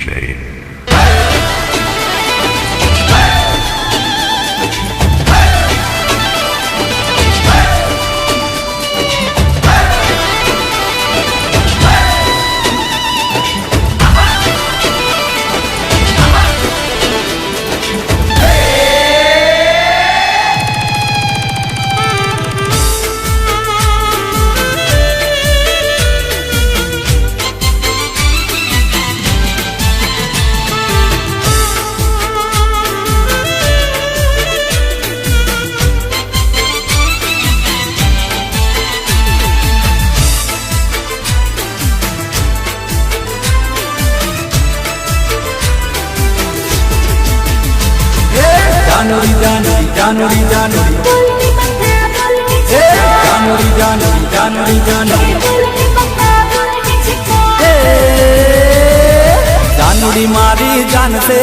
DJ. Janori Janori Janori Janori Janori Janori Janori Janori Janori मारी जान से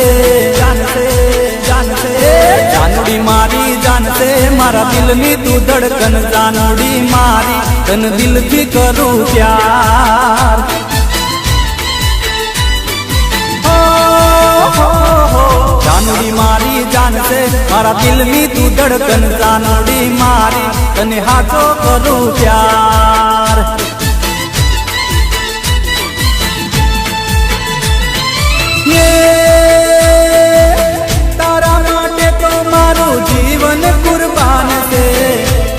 जानोरी मारी जान से मारा दिल में तू धड़कन जानोरी मारी तन दिल थी करूं प्यार जानोरी मारी जान से मारा दिल में तू धड़कन जानोरी मारी तने हाथों करूं प्यार ये तारा माटे तो मारू जीवन कुर्बान से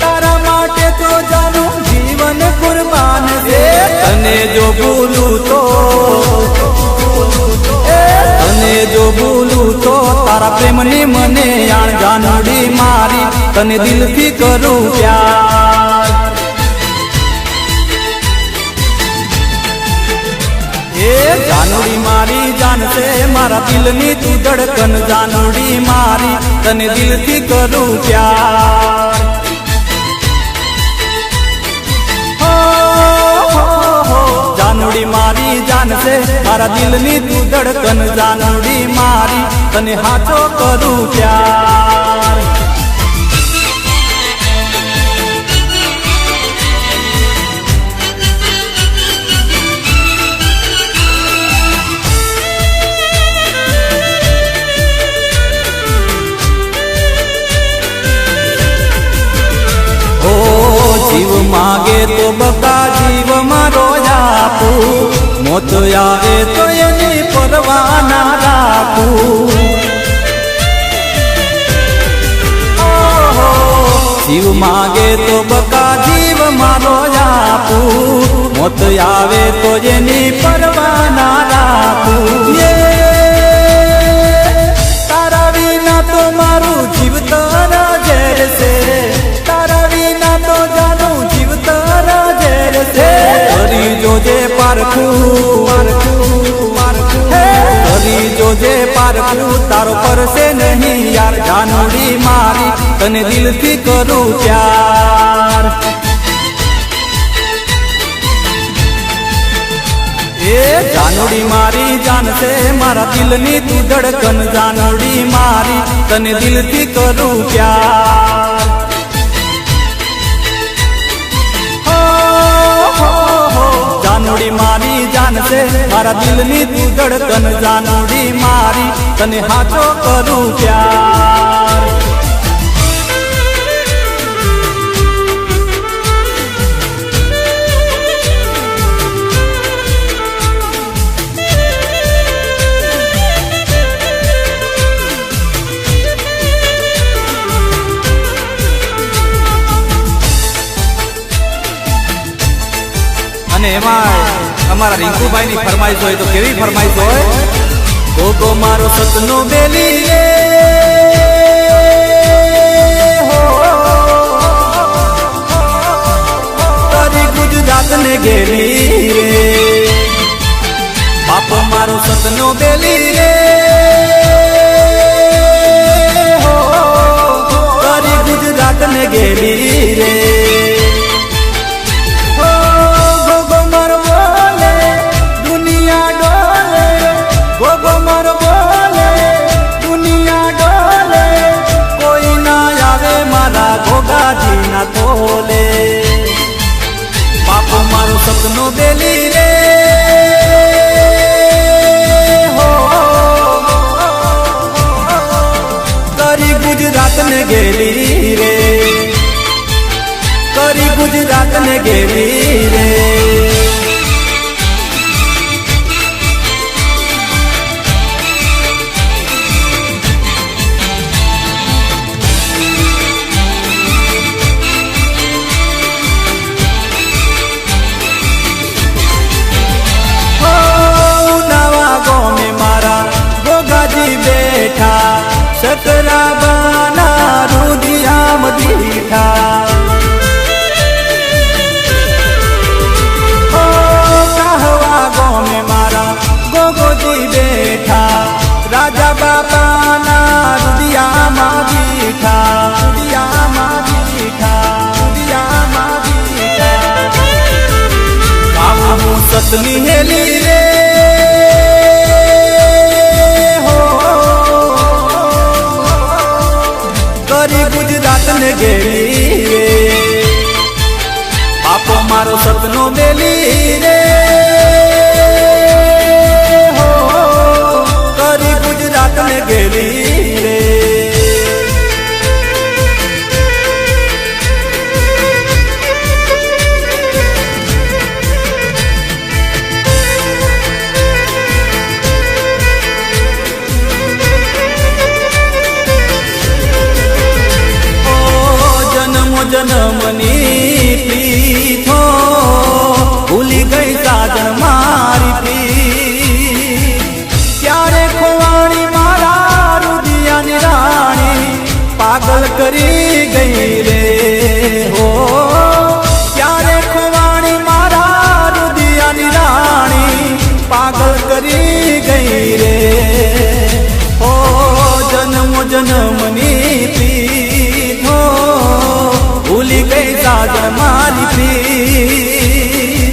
तारा माटे तो जानू जीवन कुर्बान से तने जो बोलू तो जो बोलू तो तारा प्रेम ने मने यान जानोरी मारी तने दिल थी करूं प्यार ए जानोरी मारी जान से मारा दिल में तू धड़कन जानोरी मारी तने दिल थी करूं प्यार जानोरी मारी जान से मारा दिल में तू धड़कन जानोरी मारी तने हाथों करूं प्यार ओ जीव मांगे तो बका जीव मारो आपू मोत आवे तो एनी परवाह ना राखू जीव मांगे तो बका जीव मारो आपू मोत आवे तो एनी परवाह ना राखू ये तारा विना तो मारू जीव तारा जेर से तारा विना तो जानू जीव तारा जेर से करी जोजे पारखू करी जोजे पारखू तारो पर से नहीं यार जानोरी मारी तने दिल थी करूं प्यार ए जानोरी मारी जान से मारा दिल में तू धड़कन जानोरी मारी तने दिल थी करूं प्यार जानोरी मारी जान से मारा दिल में तू धड़कन जानोरी मारी तने हाथों करूं प्यार अमारा रिंकू भाई नी फरमाइश होय तो केवी फरमाइश होय गोगो मारो सतनो बेली रे हो तारी गुजरात ने गेली रे बाप मारो सतनो बेली रे हो तारी गुजरात ने गेली रे तोले बापू मारो सपनो बेली रे हो છકરા બાના રુદિયામ દીઠા કહવા ગોમે મારા ગોગોજી બેઠા રાજા બાપાના રુદિયામાં દીઠા રુદિયામાં દીઠા રુદિયામાં દીઠા હું સતની હેલી રે ગુજરાત ને ગેલી રે બાપો મારો સપનો મેલી રે હો કરી ગુજરાત ને ગેલી રે જન્મની પીઠો ભૂલી ગઈ સાજણ મારી પી ક્યારે ખોવાણી મારા રુદિયાની રાણી પાગલ કરી ગઈ રે હો ક્યારે ખોવાણી મારા રુદિયાની રાણી પાગલ કરી ગઈ રે હો જન્મની પીઠો ભૂલી ગઈ સાજણ મારી પ્રી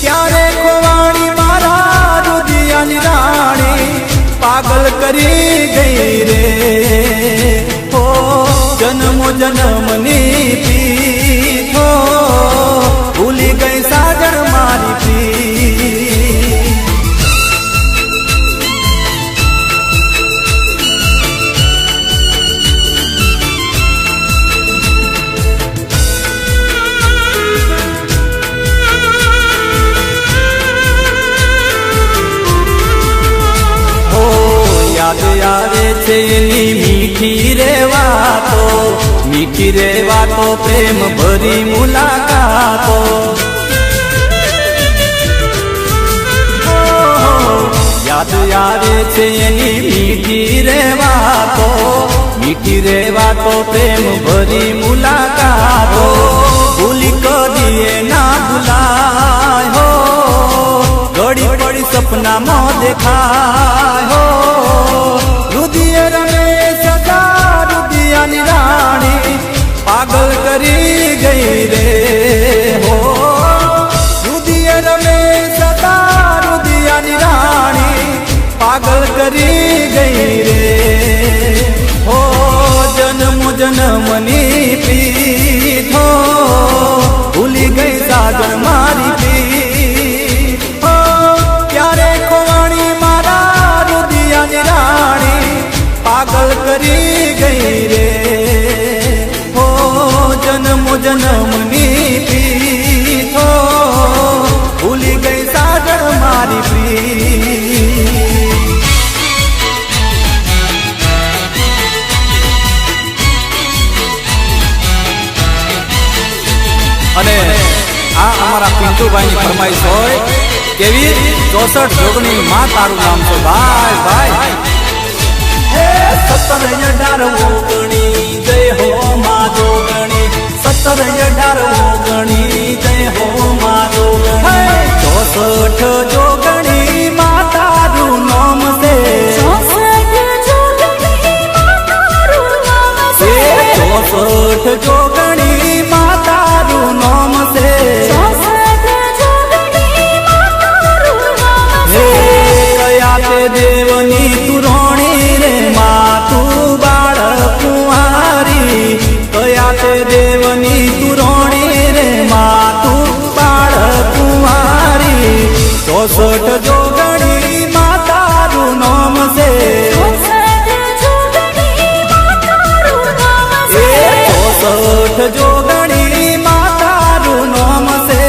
ક્યારે ખોવાણી મારા રુદિયાની રાણી પાગલ કરી ગઈ રે હો જન્મની પીઠો ભૂલી ગઈ સાજણ મારી પ્રી આવે છે એની મીઠી રે વાતો પ્રેમ ભરી મુલાકાતો યાદ આવે છે એની મીઠી રે વાતો પ્રેમ ભરી મુલાકાતો ભૂલી કદીએ ના ભૂલાય હો ઘડી પડી સપનામાં દેખાય હો રુદિય રમે સદા રુદિયાની રાણી પાગલ કરી ગઈ રે હો રુદિય રમે સદા રુદિયાની રાણી પાગલ કરી ગઈ રે હો જન્મની પીઠો ભૂલી ગઈ સાજણ મારી પી હો ક્યારે ખોવાણી મારા રુદિયાની રાણી પાગલ કરી ગઈ રે હો જન્મની પીઠો ભૂલી ગઈ સાજણ મારી પ્રી અને આ અમારા પિન્ટુભાઈ ની ફરમાઈશ હોય કેવી 64 જોગણી માં તારું નામ છે ભાઈ ભાઈ 17 18 ઓગણી જય હો માં જોગણી 17 18 ઓગણી જય હો માં જોગણી 64 જોગણી માં તારું નામ છે 64 જોગણી માં તારું નામ છે કયા તે દેવની તું રોણી રે માં તું બાળ કુંવારી કયા તે દેવની તું રોણી રે માં તું બાળ કુંવારી 64 જોગણી માં તારું નામ છે 64 જોગણી માં તારું નામ છે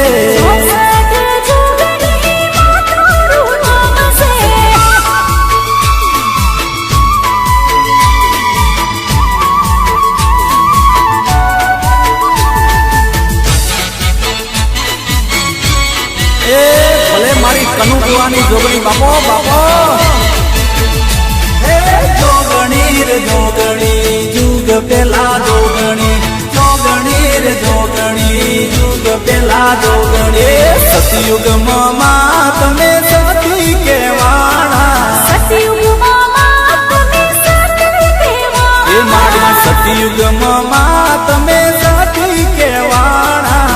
ભલે મારી કનુકુવાની જોગણી બાપો બાપો હે જોગણી રે જોગણી જુગ પેલા જોગણી જોગણી રે જોગણી જુગ પેલા જોગણી સતયુગમાં તમે સતી કેવાણા એ મારા સતયુગમાં તમે સતી કેવાણા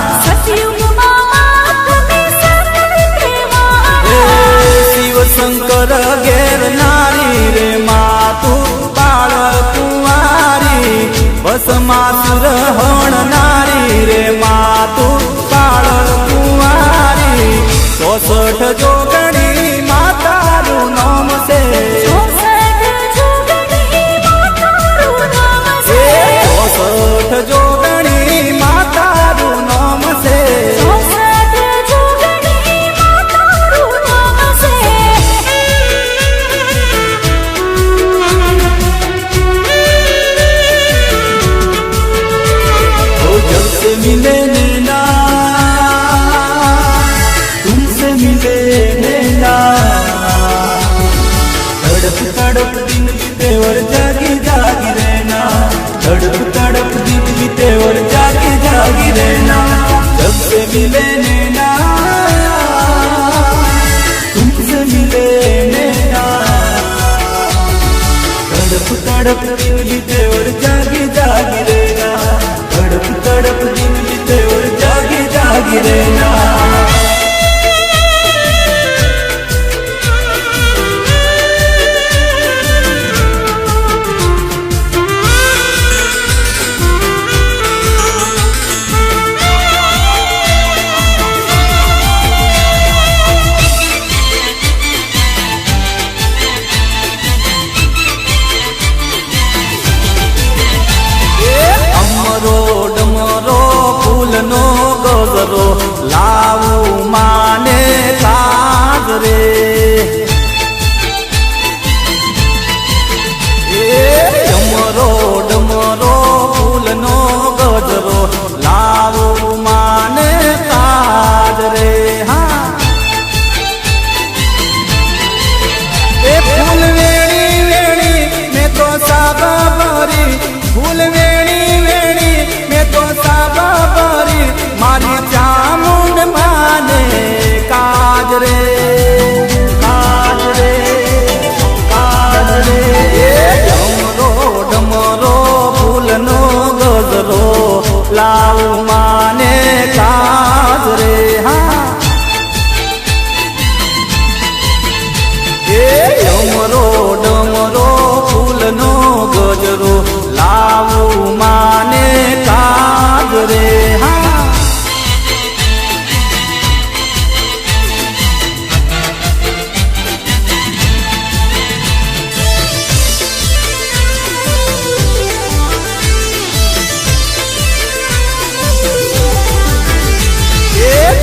શિવ શંકર ઘેર નારી રે માતું બાળ કુંવારી ભસ્માસુર હણ નારી રે માતું બાળ કુંવારી 64 જોગણી માતાનું નામ છે 64 જોગણી માતાનું નામ છે मिले नैना तुमसे मिले नैना तड़प तड़प दिन बीते और जागी जागी रहना तड़प तड़प दिन बीते और जागी जागी रहना जब से मिले नैना तुमसे मिले नैना तड़प तड़प दिन बीते और जागी जागी रहना तड़प तड़प दिन बीते और जागी जागी रहना નો ગજરો લાવું માને કાજ રે ડમરો ડમરો ફૂલનો ગજરો લાવું માને કાજ રે હા એ ફૂલ વેણી વેણી મેં તો સાબા ભરી ફૂલ વેણી વેણી મેં તો સાબા મારી ચામુંડ માને કાજ રે કાજ રે કાજ રે ડમરો ડમરો ફૂલનો ગજરો લાવ માને કાજ રે હા એ ડમરો ડમરો ફૂલનો ગજરો લાવ માને કાજ રે હા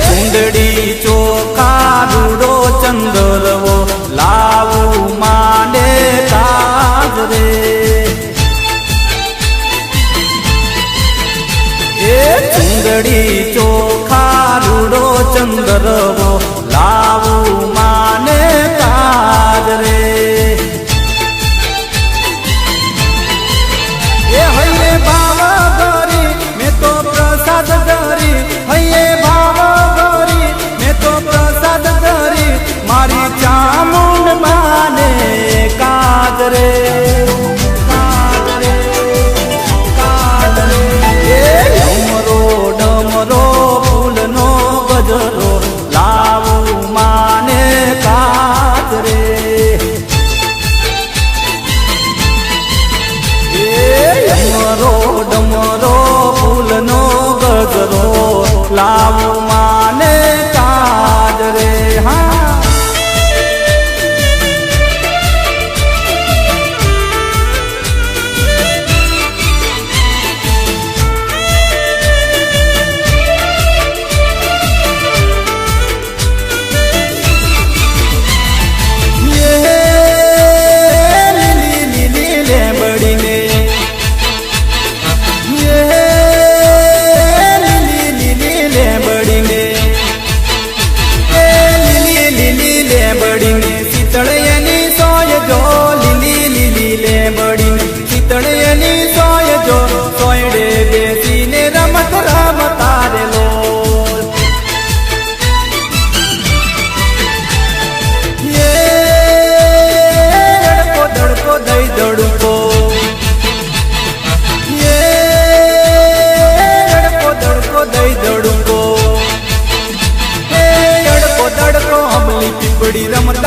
ચુંદડી ચોખા રૂડો ચંદરવો લાવું માને કાજ રે એ ચુંદડી ચોખા રૂડો ચંદરવો લાવું માને કાજ રે એ હૈયે બાવા ગરી મેં તો પ્રસાદ ધરી હૈયે મારી ચામુંડ માને કાજ રે કાજ રે કાજ રે એ ડમરો ડમરો ફૂલનો ગજરો લાવ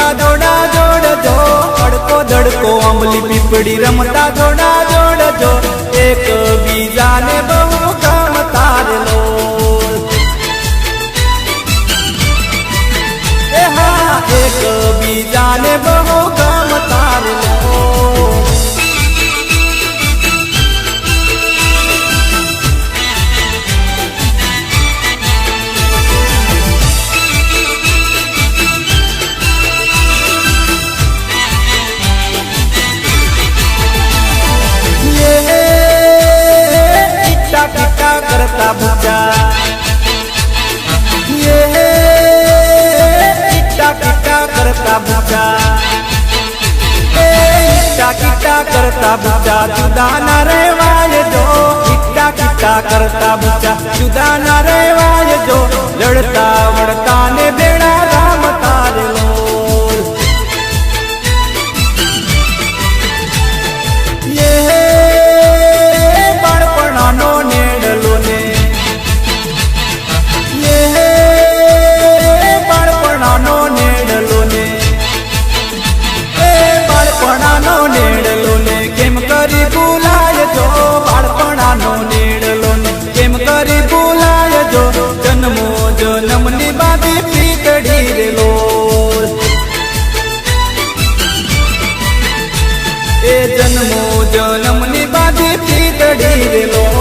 રમતા જોડા જોડજો, અડકો ધડકો આંબલી પીપળી રમતા જોડા જોડજો, એક બીજાને બહુ ગમતા રે લોલ. એ હા, એક બીજાને બહુ ગમતા રે લોલ. करता बुचा ये टिट्टा टिट्टा करता बुचा, टिट्टा टिट्टा करता बुचा, जुदा न रहवाय जो, टिट्टा टिट्टा करता बुचा, जुदा न रहवाय जो, लड़ता वड़ता ने बेड़ा रामता रे लोल. ये बाळपणानो नेडलो ने, ये बाळपणानो नेडलो ने, ए बाळपणानो नेडलो ने, केम करी भूलाय जो, बाळपणानो नेडलो ने, केम करी भूलाय जो, जन्मो जन्मनी बाधी पीतडी रे लोल. ए जन्मो जन्मनी बाधी पीतडी रे लोल.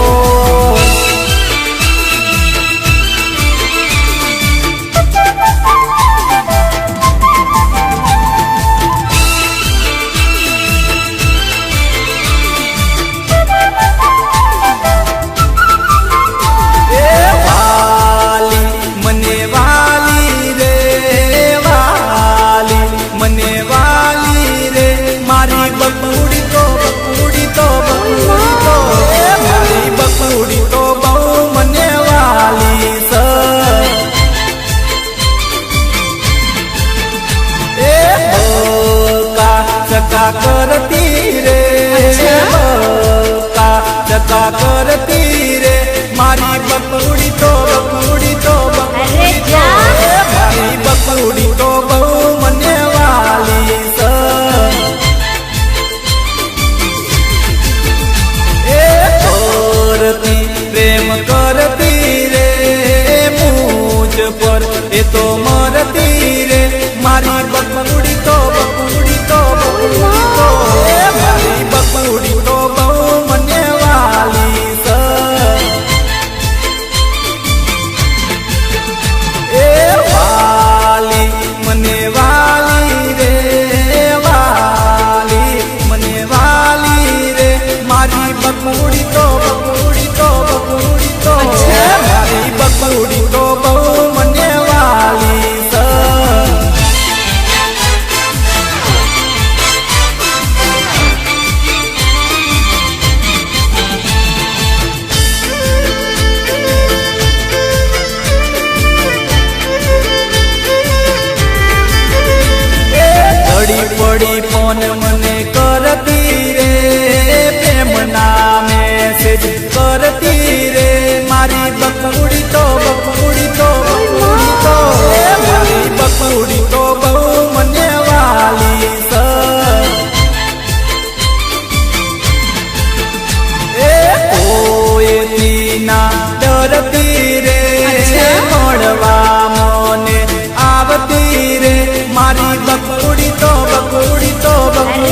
करती रे चका करती रे, मारी बकुड़ी तो बकुड़ी तो बकुड़ी तो, मारी बकुड़ी तो बहु मने वाली स. ए करती प्रेम करती रे मुझ पर, ए तो मरती रे, मारी बकुड़ी तो बकुड़ी तो बकुड़ी तो, मारी बकुड़ी तो बहु मने वाली स. ए वाली मने वाली रे, वाली मने वाली रे, मारी बकुड़ी तो बकुड़ी तो बकुड़ी तो, मारी बकुड़ी तो बहु मने वाली स. पड़ी फोन मने करती रे, प्रेम नामे मैसेज करती रे, मारी बकुड़ी तो बकुड़ी तो बकुड़ी तो, मारी बकुड़ी तो बहु मने वाली स. ए कोई ना डरती रे, मोड़वा मोने आवती रे, मारी बकुड़ी तो बकुड़ी तो बकुड़ी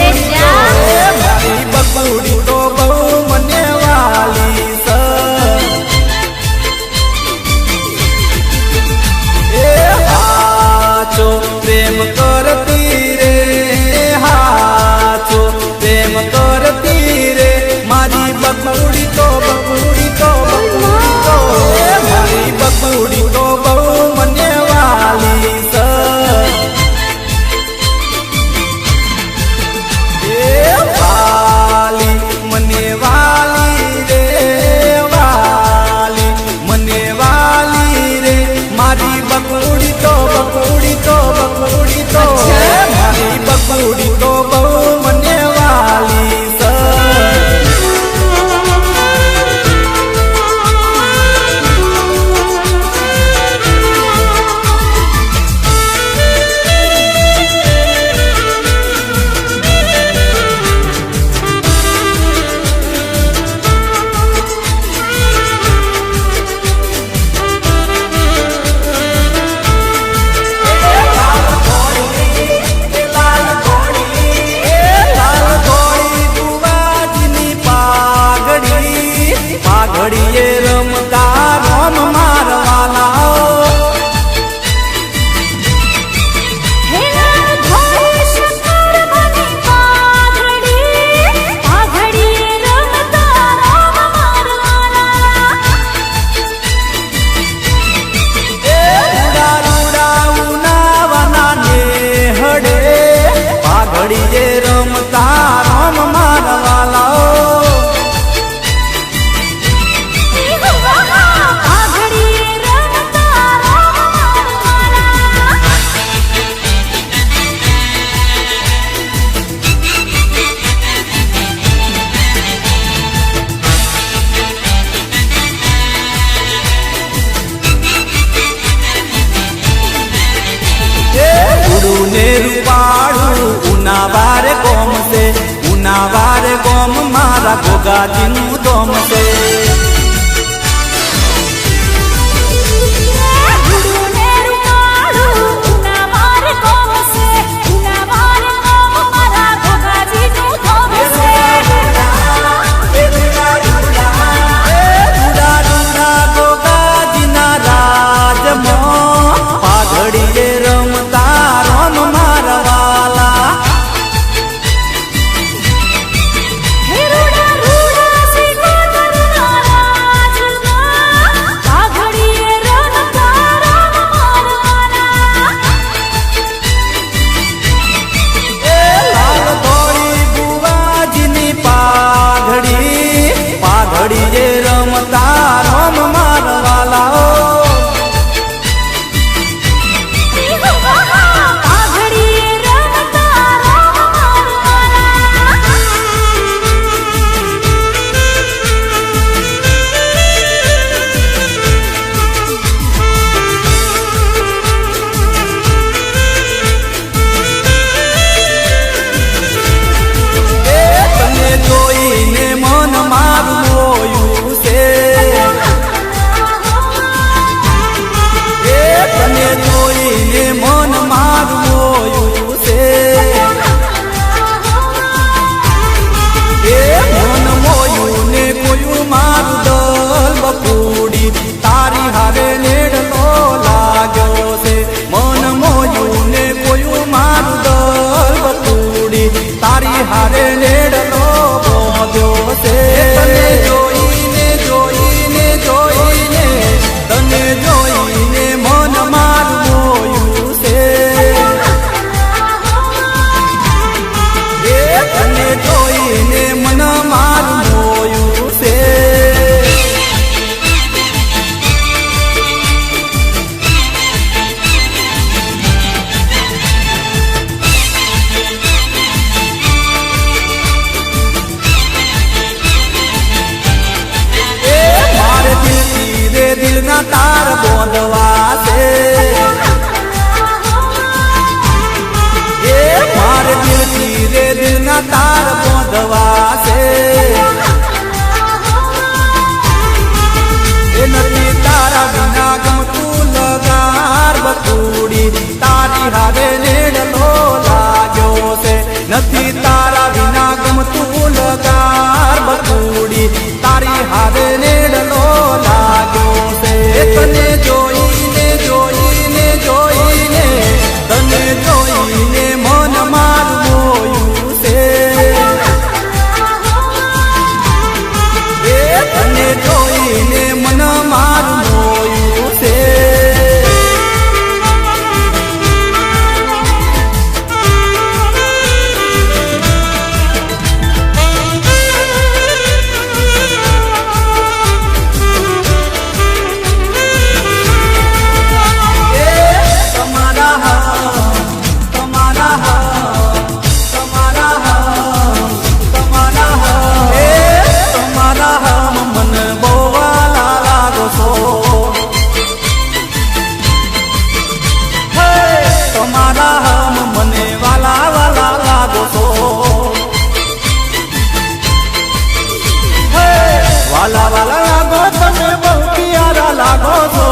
ના તાર બોંધવા છે એ નથી તારા વિના ગમતું લગાર બકુડી તારી હારે નેડલો લાગ્યો છે નથી તારા વિના ગમતું લગાર બકુડી તારી હારે નેડલો લાગ્યો છે તને જોઈને જોઈને જોઈને તને જોઈને મન મારું મોયું છે એ તને જોઈને મન મારું મોયું છે વાલા વાલા લાગો તમે બહુ પ્યારા લાગો છો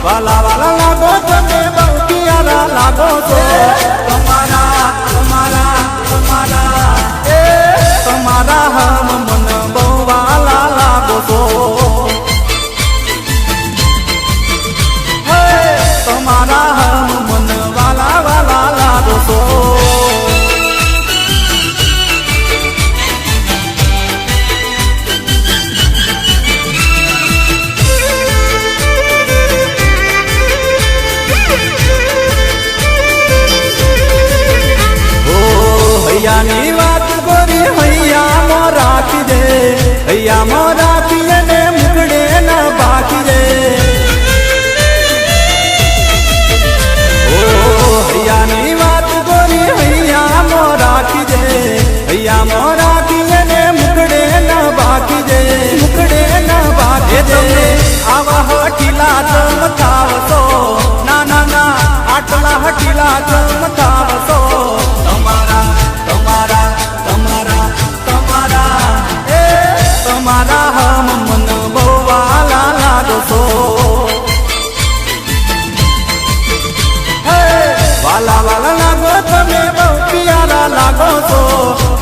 વાલા વાલા લાગો તમે બહુ પ્યારા લાગો છો તમારા તમારા તમારા એ તમારા હમ મન બહુ વાલા લાગો છો તમારા હમ મન વાલા વાલા લાગો છો હૈયાની વાત ગોરી હૈયામાં રાખી દે હૈયામાં રાખી ને મુકડે ન બાકી દે ઓ હૈયાની વાત ગોરી હૈયામાં રાખી દે હૈયામાં રાખી ને મુકડે ન બાકી દે મુકડે ન બાકી દે આવા હઠીલા જમ થાવશો ના ના ના આટલા હઠીલા જમ થાવશો તમારા તમારા તમારા તમારા એ તમારા હમ મન બહુ વાલા લાગો છો વાલા વાલા લાગો તમે બહુ પ્યારા લાગો છો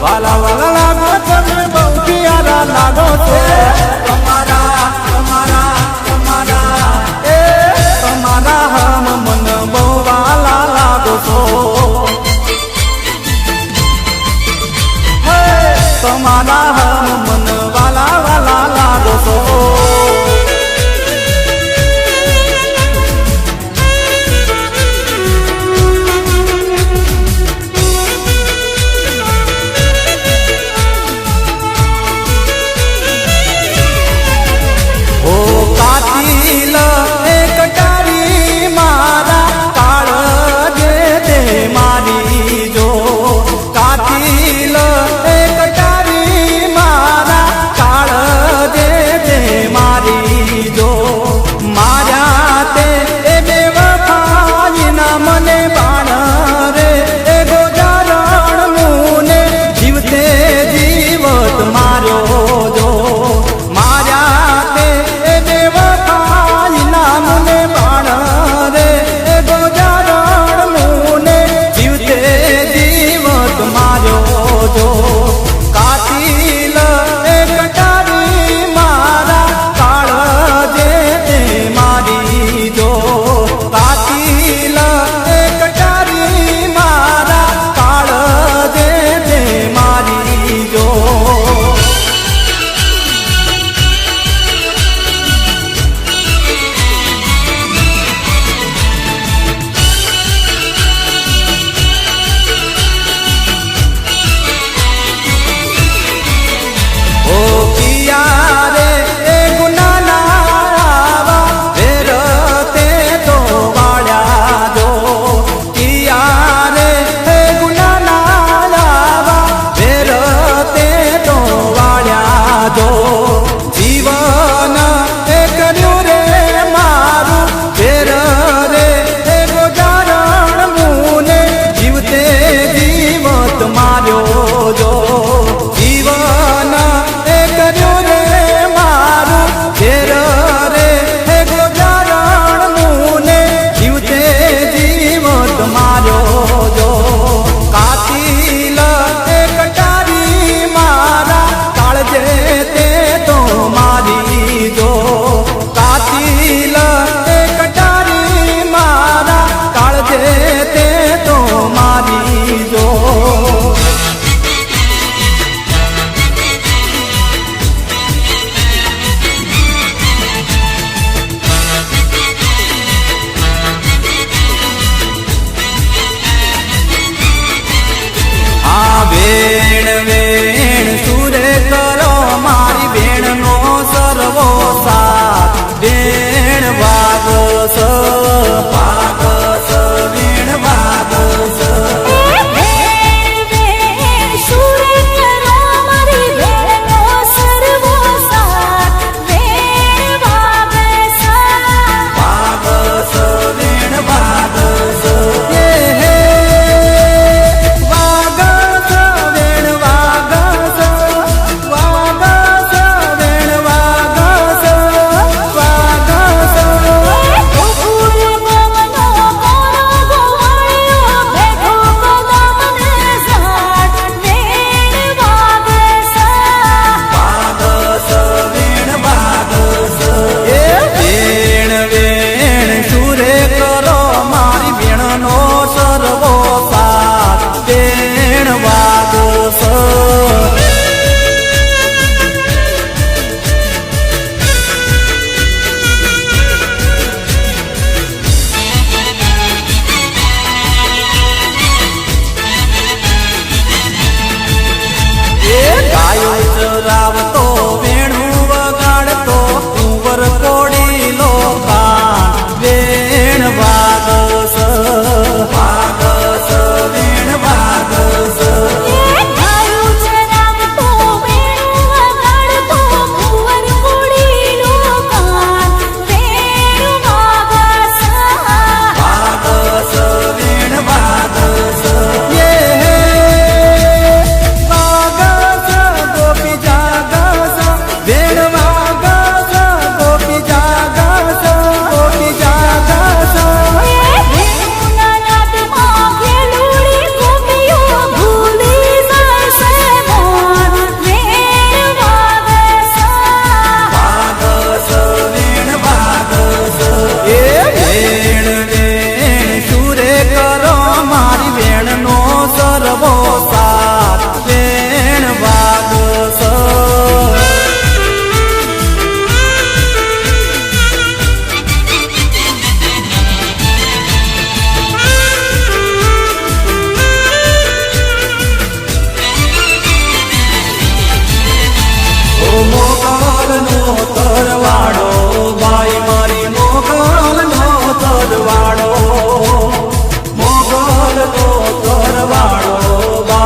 વાલા વાલા લાગો તમે બહુ પ્યારા લાગો છો તમારા તમારા તમારા એ તમારા હમ મન બહુ વાલા લાગો છો તમારા હમ મન વાલા વાલા લાગો છો ઓ કાતિલ એક ટારી મારા કાળ જે તે મારી જો કાતિલ એક ટારી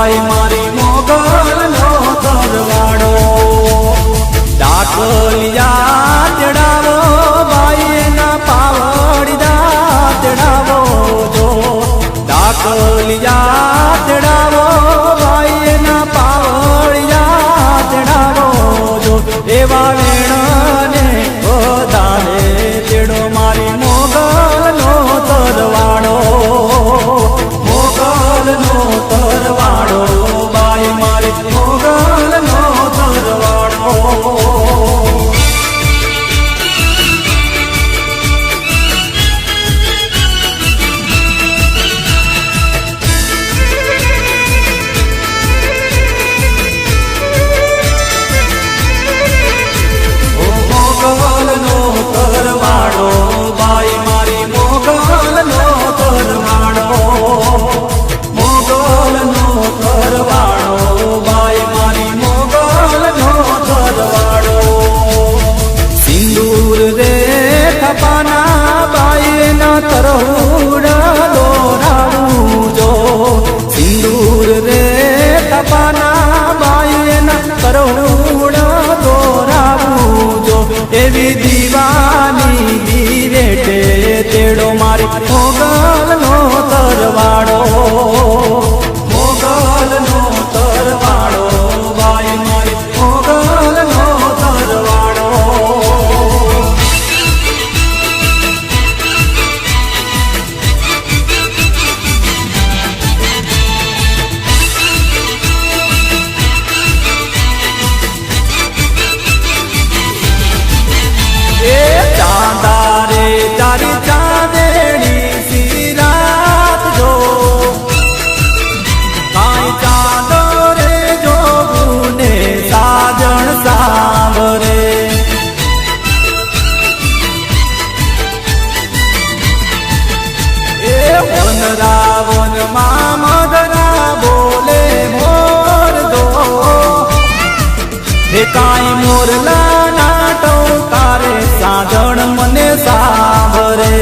બાઈ મારી મોગલનો તરવાડો ડાકલિયા તેડાવો બાઈના પાવડીદા તેડાવો જો ડાકલિયા તેડાવો બાઈના પાવડીદા તેડાવો જો એવા વેણને વધારે તેડો મારી મોગલનો તરવાડો મોગલનો તરવાડો બાઈ મારી મોગલનો તરવાડો તરહુડા દોરાવું જો સિંદૂર રે તપાના બાઈના તરહુડા દોરાવું જો એવી દીવાની દીવેટે તેડો મારી મોગલનો તરવાડો મોગલનો તરવાડો બાઈ મારી મોગલનો તરવાડો તારી ચાંદેડી સી રાત જો કાંઈ ચાંદો રે જોવું ને સાજણ સાંભરે એ વન રાવણ માં મદરા બોલે મોર દો હે કાંઈ મોરલા નાટો તારે સાજણ મને સાંભરે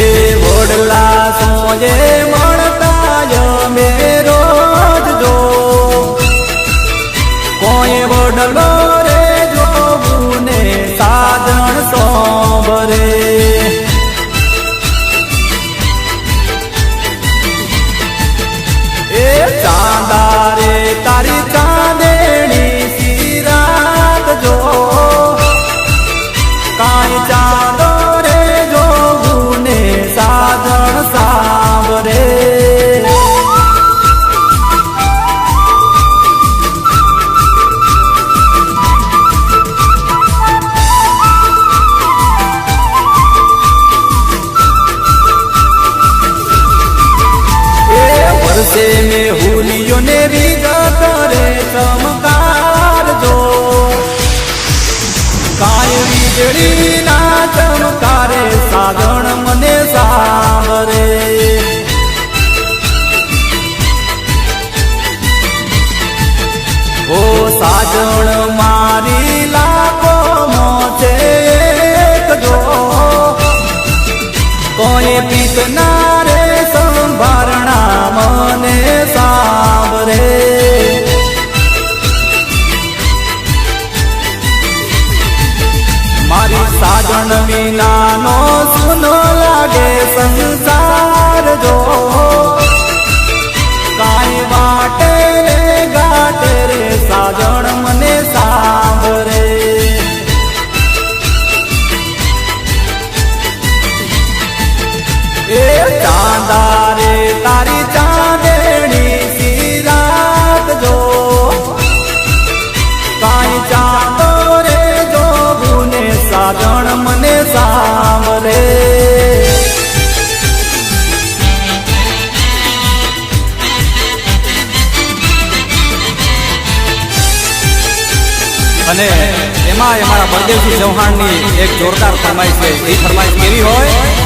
એ વડલા સોજે મળતા મે રોજ જો કોઈ વડલો રે જોવું ને સાજણ સાંભરે એ ચાંદારે તારી ચાંદેડી સી રાત જો કાંઈ ચાંદો રે જોવું ને સાજણ સાંભરે વર્ષે મેં હુલિયો ને વિગા કરે ચમકાર જો કાંઈ વીજળી ના ચમકારે સાજણ મને સાંભરે ઓ સાજણ મારી લાખો મોચે એક જો કોઈ પીતના રે સંભારણા મને સાંભરે મારી સાજણ વિનાનો સુનો લાગે સંસાર જો કાંઈ વાટે રે ગાટે રે સાજણ મને સાંભરે એ ચાંદારે તારી ચાંદેડી સી રાત જો કાંઈ ચાંદો રે જોવું ને સાજણ મને સાંભરે અને એમાં અમારા બળદેવસિંહ ચૌહાણની એક જોરદાર ફરમાઈશ છે. એ ફરમાઈશ કેવી હોય?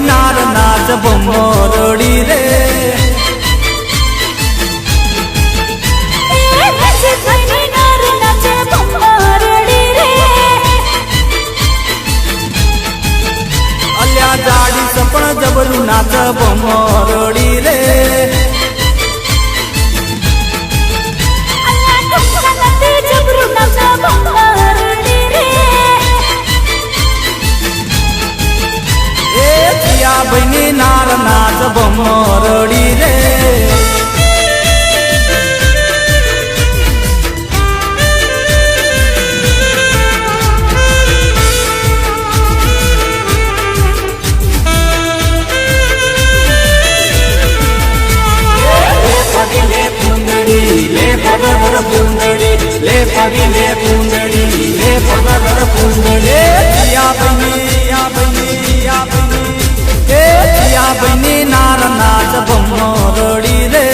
નાર નાચ ભમરડી રે રડી રે ભાઈની નાર નાચ ભમરડી રે લે ફાગી લે પૂંદડી લે પગર પૂંદડી ભાઈની નાર નાચ ભમરડી રે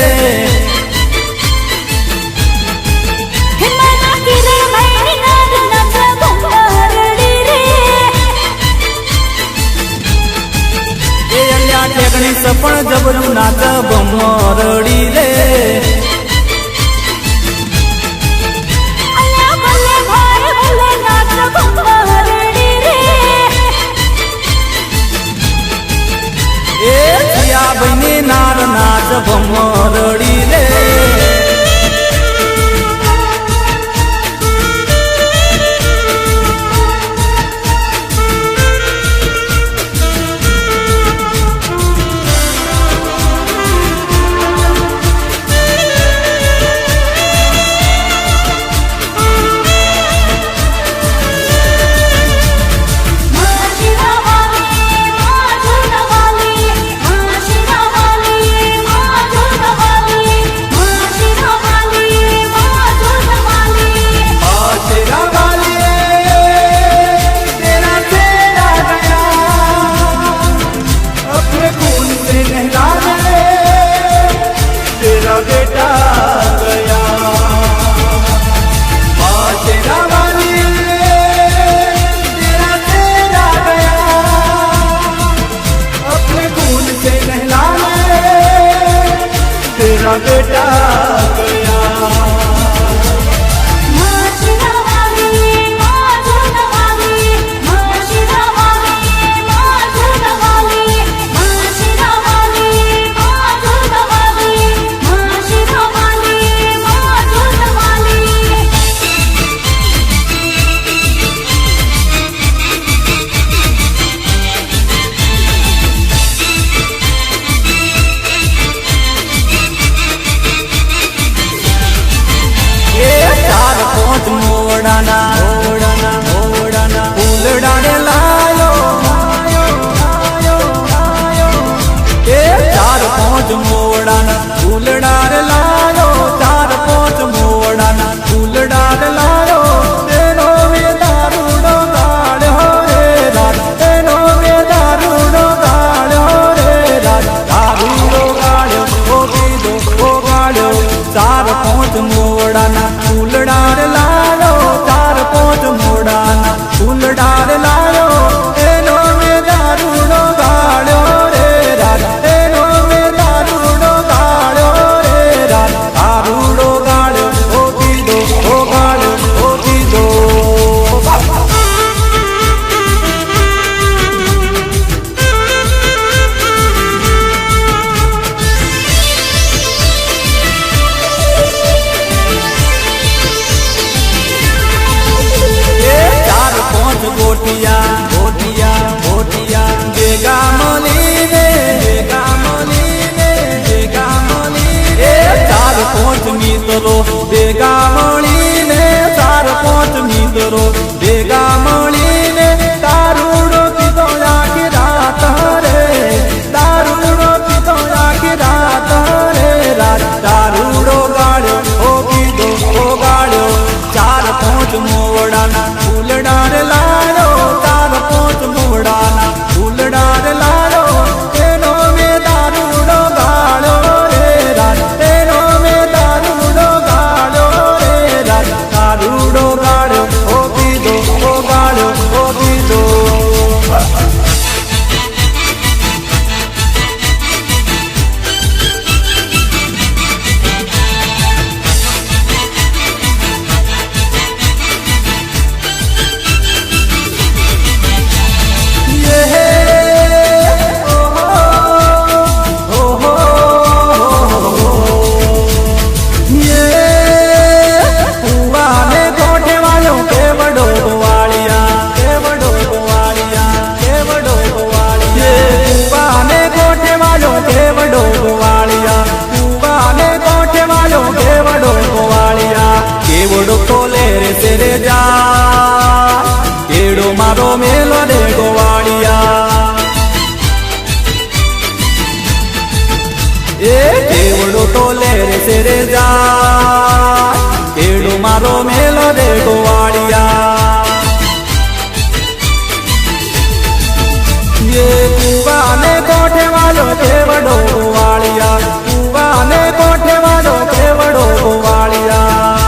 ઠેકણી સપણ જબરું નાચ ભમરડી રે ભાઈની નાર નાચ ભમરડી રે बेटा ફૂલડાને લાયો એ 4-5 મોવડાના ફૂલડાને લાયો 4-5 મોવડાના ફૂલડાને લાયો તેનો વે દારૂડો ગાળ્યો રે રાત તેનો વે દારૂડો ગાળ્યો રે રાત દારૂડો ગાળ્યો ઓ કીધો ઓ ગાળ્યો 4-5 મોવડાના ફૂલડાને લાયો 4-5 મોવડાના ફૂલડાર લાયો એનો મે દારૂડો ગાળ્યો રે રાત એનો મે દારૂડો એ કેવડો તો લે રે સે રે જા કેડો મારો મેલો રે ગોવાળિયા એ કુવાને કોઠે વાળો કેવડો ગોવાળિયા કુવાને કોઠે વાળો કેવડો ગોવાળિયા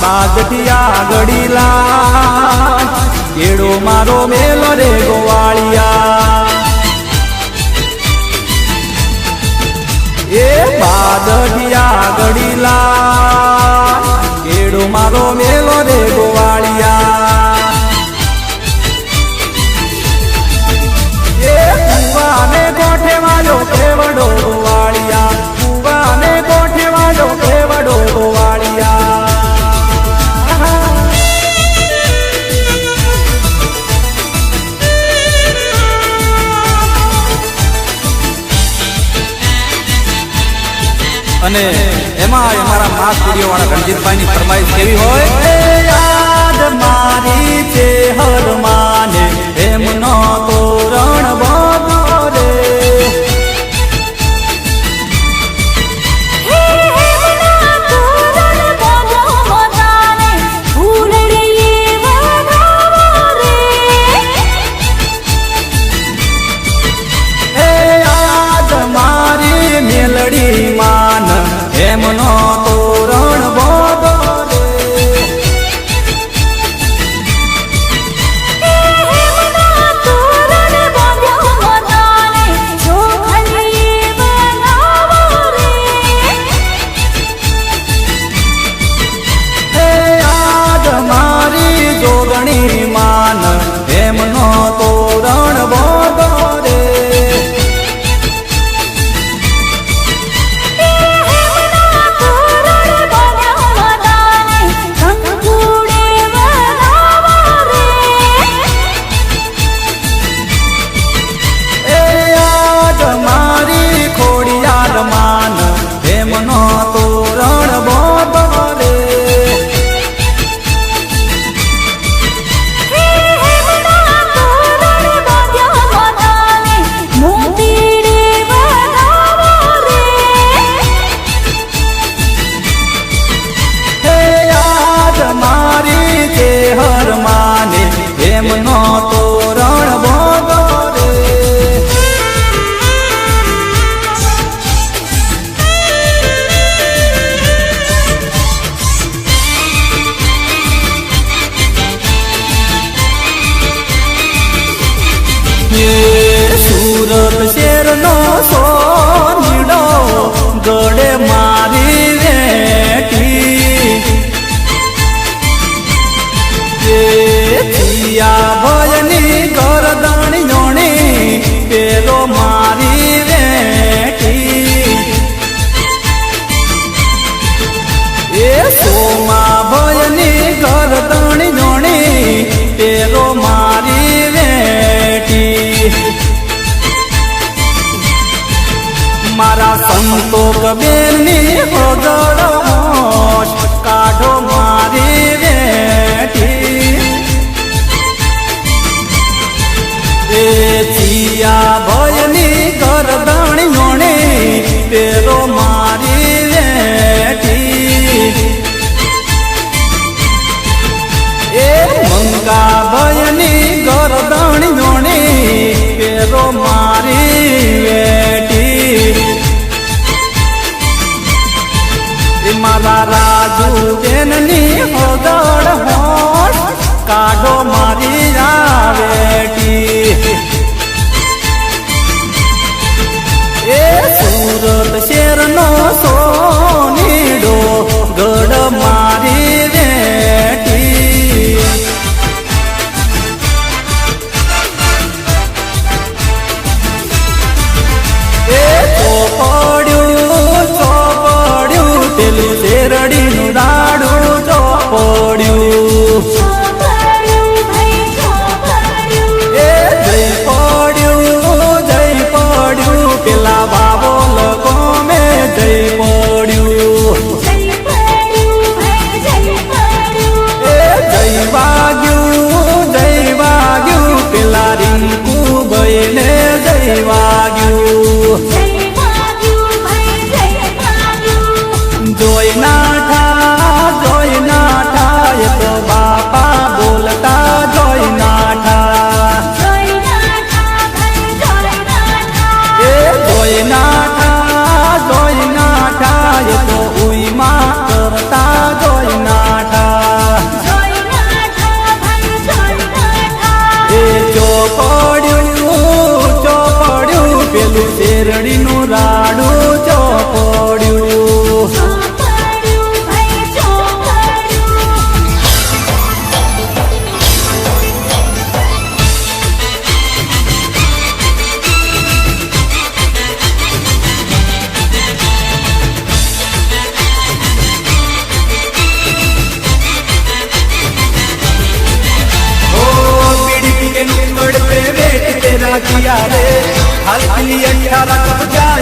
બાદઠિયા ગડીલા કેડો મારો મેલો રે ગોવાળિયા એ બાદઠિયા ગડીલા કેડો મારો મેલો રે ગોવાળિયા એ કુવાને કોઠે વાળો કેવડો ગોવાળિયા કુવાને કોઠે વાળો કેવડો ગોવાળિયા અને એમાં અમારા માસ વિડીયો વાળા રણજીતભાઈ ની ફરમાઈશ કેવી હોય યાદ મારી છે હર માને એમનો તોરણ બાબો રે મેલડી માન એમનો તોરણ બોધો રે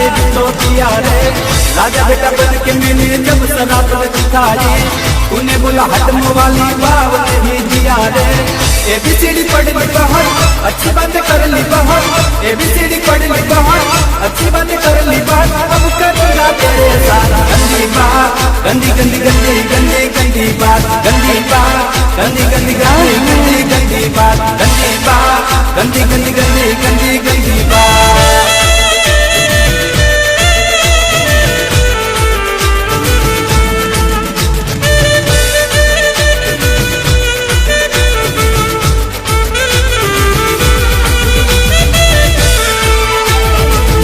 रे बिछो पिया रे राजा बेटा बन के मैंने जब शराब दिखाई तूने बोला हटम वाली बाव नहीं दिया रे ABCD पढ़ ली बहुत अच्छी बातें कर ली बहुत ABCD पढ़ ली बहुत अच्छी बातें कर ली बहुत अब करूँगा तेरे साथ गंदी बात गंदी गंदी गंदी गंदी गंदी बात गंदी बात गंदी गंदी गंदी गंदी गंदी बात गंदी बात गंदी गंदी गंदी गंदी गंदी बात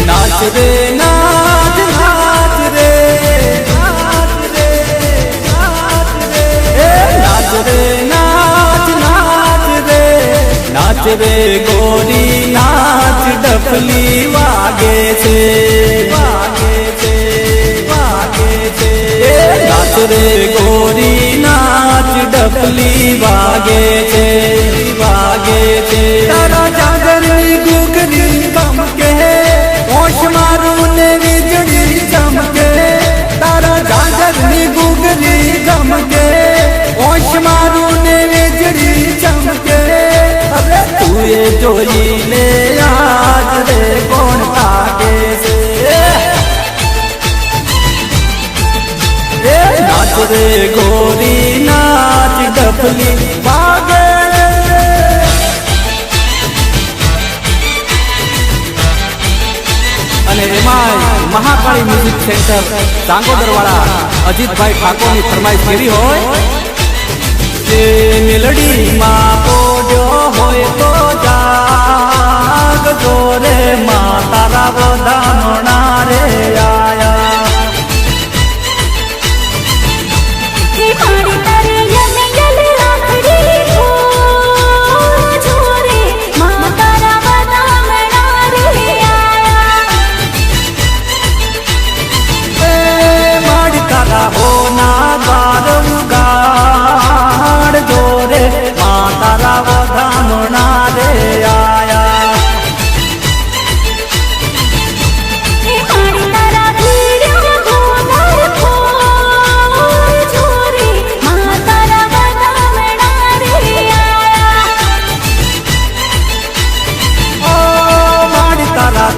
नाच रे नाच नाच रे नाच रे नाच रे नाच रे नाच नाच रे नाच रे गोरी नाच डफली वागे छे वागे छे वागे छे नाच रे गोरी नाच डफली वागे छे वागे छे तारा जागरनी गुगरी कम के होश मारू ने वीजड़ी चमके तारा जागरनी गुगरी चमके होश मारू ने वीजड़ी चमके अरे तू ये जोई ले आज रे कौन ताके से नाच रे गोरी नाच डफली वागे અને એમાં મહાકાળી મ્યુઝિક સેન્ટર ચાંગોદરવાળા અજીતભાઈ ઠાકોરની ફરમાઈશ કેવી હોય જે મેલડીમાં પોડ્યો હોય તો જાગજો રે મા તારા વધામણા રે આયા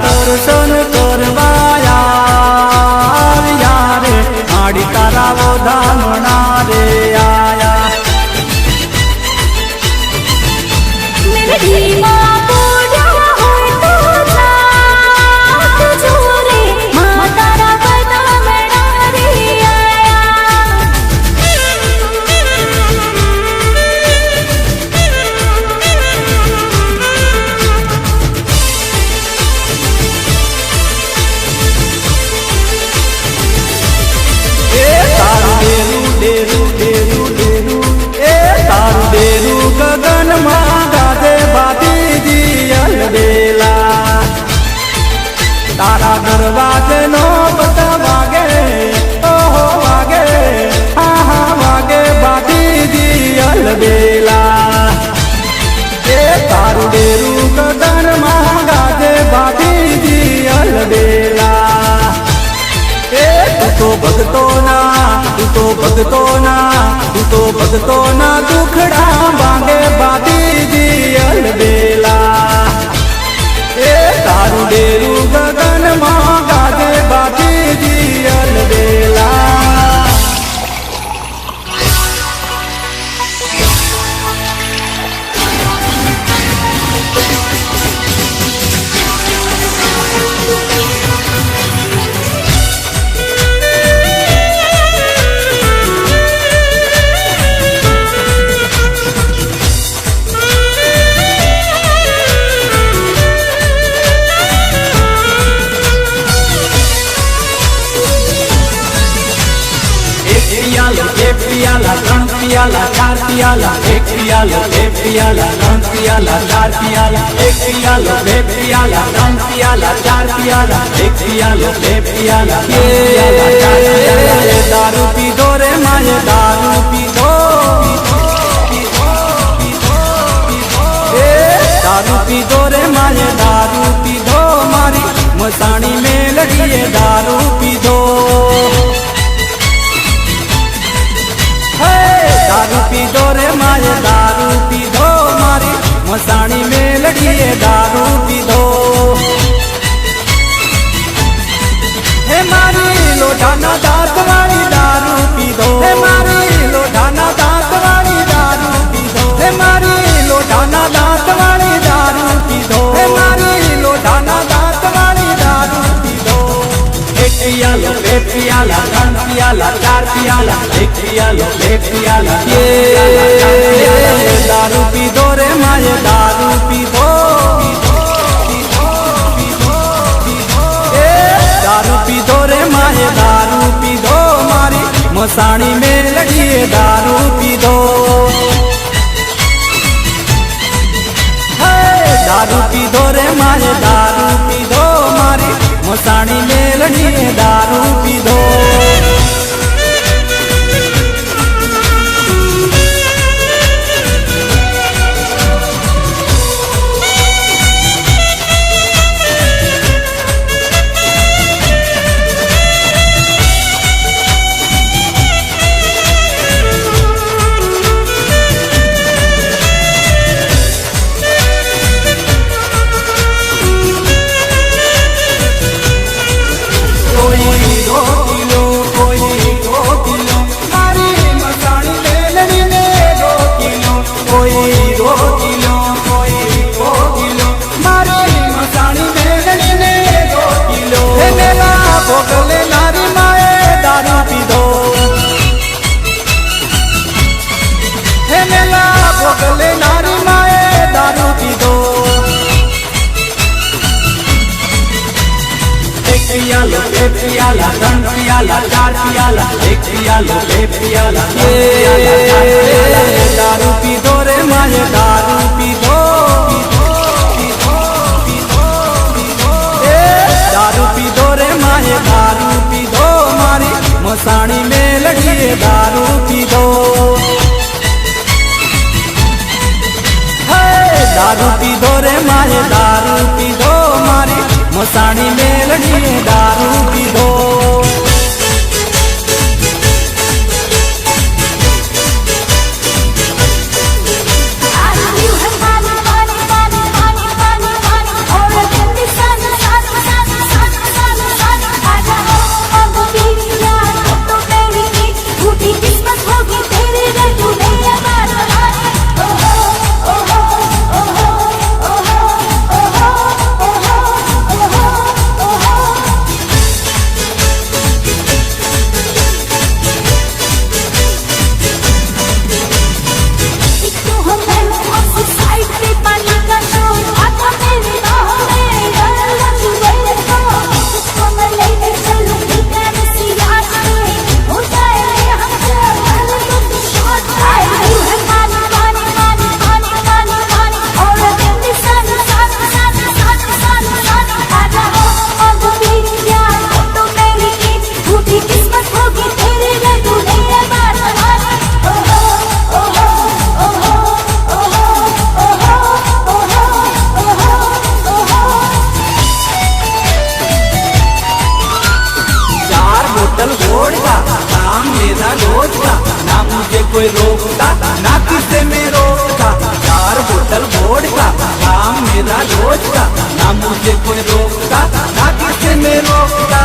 दर्शन करवाया रे माड़ी तारा वो धामना रे आया गगन मागा दे बाबी अलबेला तारा दरवाजे नो पता वागे ओहो वागे हाँ हाँ वागे बाबी अलबेला तारू डेरू गगन मागा दे बाबी अलबेला तू तो भगतो ना तू तो भगतो ना तू तो भगतो ना दुखड़ा बांगे बाबी दी अलबेला तारू डेरू गगन मागा दे बाबी दी अलबेला पियाला त्रण पियाला चार पियाला एक पियालो बे पियाला त्रण पियाला चार पियाला एक पियालो बे पियाला त्रण पियाला चार पियाला एक पियालो बे पियाला चार पियाला दारू पीधो रे माये दारू पीधो दारू पीधो रे माये दारू पीधो मारी मसाणी में लड़िए रे माए दारू पीधो मारी मसाणी मेलड़ीए दारू पीधो। हे मारी लोढ़ाना दांत वाली दारू पीधो, हे मारी लोढ़ाना दांत वाली दारू पीधो, हे मारी लोढ़ाना दांत वाली दारू पीधो, हे मारी लोढ़ाना दांत वाली दारू पीधो। एक पियाला बे पियाला तीन पियाला चार पियाला एक पियालो बे पियाला ये दारू पीधो रे माए दारू पीधो। दारू पीधो रे माए दारू पीधो मारी मसाणी में लड़िए दारू पीधो। दारू पीधो रे माए दारू पीधो मारी मसाणी में लड़िए दारू पीधो। भोगले नारी माए दारू पीधो, हे मेला भोगले नारी माए दारू पीधो। एक पियाला बे पियाला तीन पियाला चार पियाला एक पियालो बे पियाला दारू पीधो रे माए दारू पीधो। दारू पीधो रे माए दारू पीधो मारी मसाणी में लड़िए दारू पीधो। दारू पीधो रे माए दारू पीधो मारी मसाणी में लड़िए दारू पीधो। कोई रोकता ना किसे में रोकता, चार बोतल वोडका काम मेरा रोज का, ना मुझे कोई रोकता ना किसे में रोकता।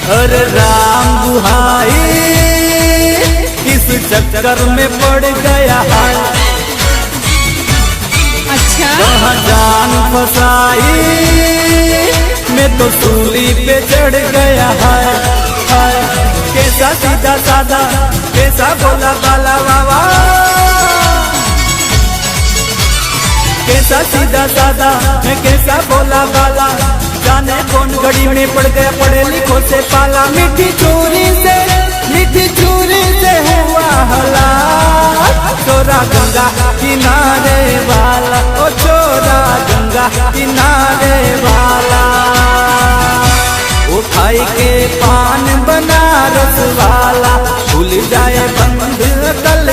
हर राम दुहाई किस चक्कर में पड़ गया है, अच्छा कहाँ जान फसाई मैं तो सूली पे चढ़ गया है। कैसा सीधा साधा कैसा बोला बाला बाबा, कैसा सीधा साधा मैं कैसा बोला बाला, जाने कौन घड़ी में पड़ गया पढ़े लिखो से पाला। मीठी चोरी से हुआ हला, छोरा गंगा किनारे वाला, ओ छोरा गंगा किनारे वाला, वो खाई के पान बना રસવાલા ભૂલ જાય બંધ કલ